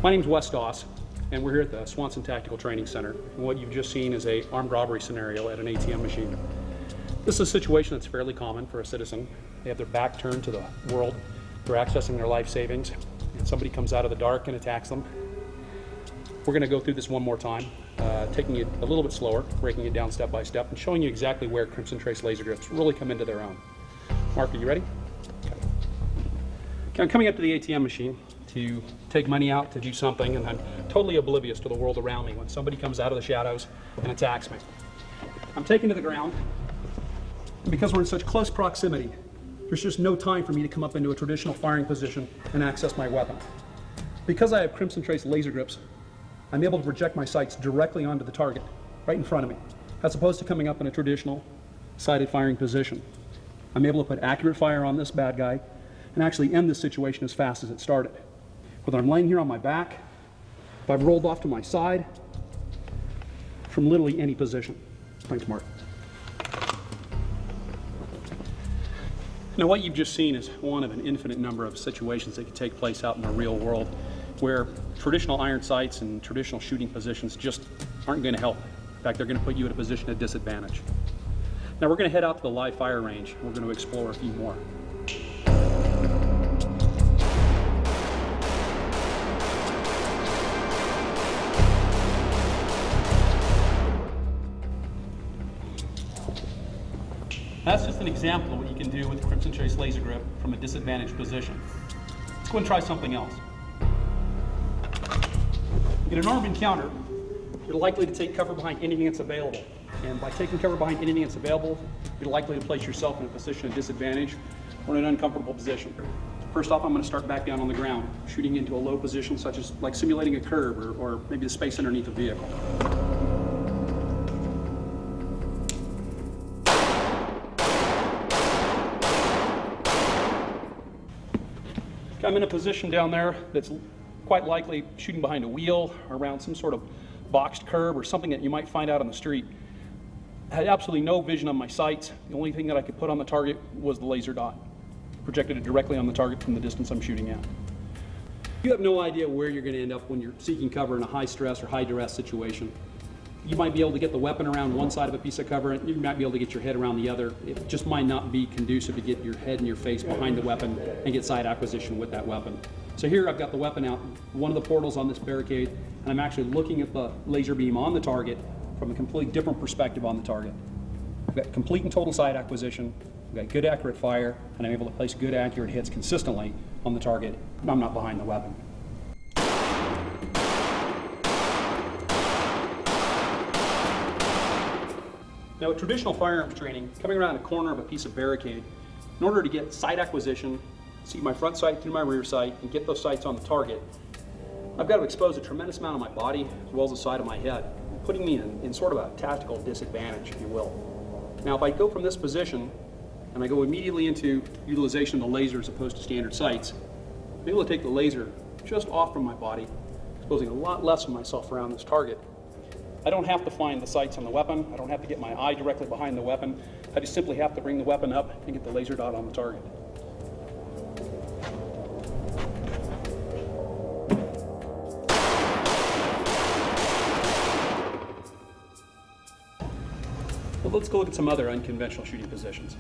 My name's Wess Doss, and we're here at the Swanson Tactical Training Center. And what you've just seen is an armed robbery scenario at an ATM machine. This is a situation that's fairly common for a citizen. They have their back turned to the world. They're accessing their life savings, and somebody comes out of the dark and attacks them. We're going to go through this one more time, taking it a little bit slower, breaking it down step by step, and showing you exactly where Crimson Trace laser grips really come into their own. Mark, are you ready? Okay, I'm coming up to the ATM machine to take money out to do something, and I'm totally oblivious to the world around me when somebody comes out of the shadows and attacks me. I'm taken to the ground, and because we're in such close proximity, there's just no time for me to come up into a traditional firing position and access my weapon. Because I have Crimson Trace laser grips, I'm able to project my sights directly onto the target, right in front of me, as opposed to coming up in a traditional sighted firing position. I'm able to put accurate fire on this bad guy and actually end this situation as fast as it started. Whether I'm laying here on my back, if I've rolled off to my side, from literally any position. Thanks, Mark. Now, what you've just seen is one of an infinite number of situations that can take place out in the real world where traditional iron sights and traditional shooting positions just aren't going to help. In fact, they're going to put you at a position of disadvantage. Now, we're going to head out to the live fire range. We're going to explore a few more. That's just an example of what you can do with the Crimson Trace laser grip from a disadvantaged position. Let's go and try something else. In an armed encounter, you're likely to take cover behind anything that's available. And by taking cover behind anything that's available, you're likely to place yourself in a position of disadvantage or in an uncomfortable position. First off, I'm going to start back down on the ground, shooting into a low position, such as like simulating a curb or maybe the space underneath a vehicle. I'm in a position down there that's quite likely shooting behind a wheel or around some sort of boxed curb or something that you might find out on the street. I had absolutely no vision on my sights. The only thing that I could put on the target was the laser dot, projected it directly on the target from the distance I'm shooting at. You have no idea where you're going to end up when you're seeking cover in a high stress or high duress situation. You might be able to get the weapon around one side of a piece of cover, and you might be able to get your head around the other. It just might not be conducive to get your head and your face behind the weapon and get sight acquisition with that weapon. So here I've got the weapon out, one of the portals on this barricade, and I'm actually looking at the laser beam on the target from a completely different perspective on the target. I've got complete and total sight acquisition, I've got good accurate fire, and I'm able to place good accurate hits consistently on the target, and I'm not behind the weapon. Now, with traditional firearms training, coming around a corner of a piece of barricade, in order to get sight acquisition, see my front sight through my rear sight, and get those sights on the target, I've got to expose a tremendous amount of my body as well as the side of my head, putting me in sort of a tactical disadvantage, if you will. Now, if I go from this position and I go immediately into utilization of the laser as opposed to standard sights, I'm able to take the laser just off from my body, exposing a lot less of myself around this target. I don't have to find the sights on the weapon. I don't have to get my eye directly behind the weapon. I just simply have to bring the weapon up and get the laser dot on the target. Well, let's go look at some other unconventional shooting positions.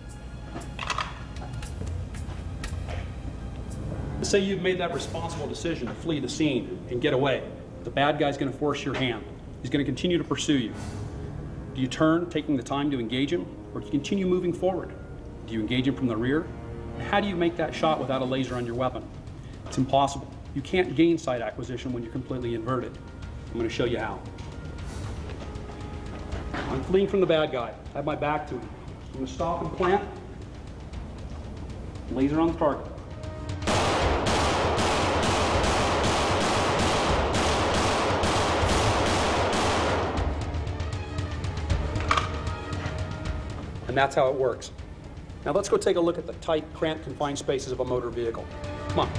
Let's say you've made that responsible decision to flee the scene and get away. The bad guy's going to force your hand. He's going to continue to pursue you. Do you turn, taking the time to engage him, or do you continue moving forward? Do you engage him from the rear? How do you make that shot without a laser on your weapon? It's impossible. You can't gain sight acquisition when you're completely inverted. I'm going to show you how. I'm fleeing from the bad guy. I have my back to him. I'm going to stop and plant. Laser on the target. And that's how it works. Now let's go take a look at the tight, cramped, confined spaces of a motor vehicle. Come on.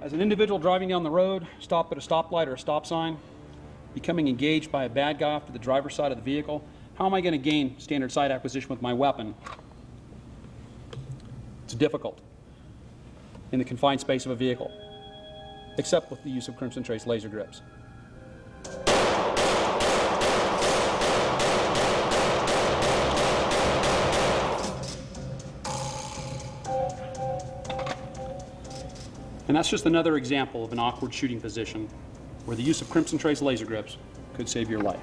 As an individual driving down the road, stopped at a stoplight or a stop sign, becoming engaged by a bad guy off to the driver's side of the vehicle, how am I going to gain standard sight acquisition with my weapon? It's difficult. in the confined space of a vehicle, except with the use of Crimson Trace laser grips. And that's just another example of an awkward shooting position where the use of Crimson Trace laser grips could save your life.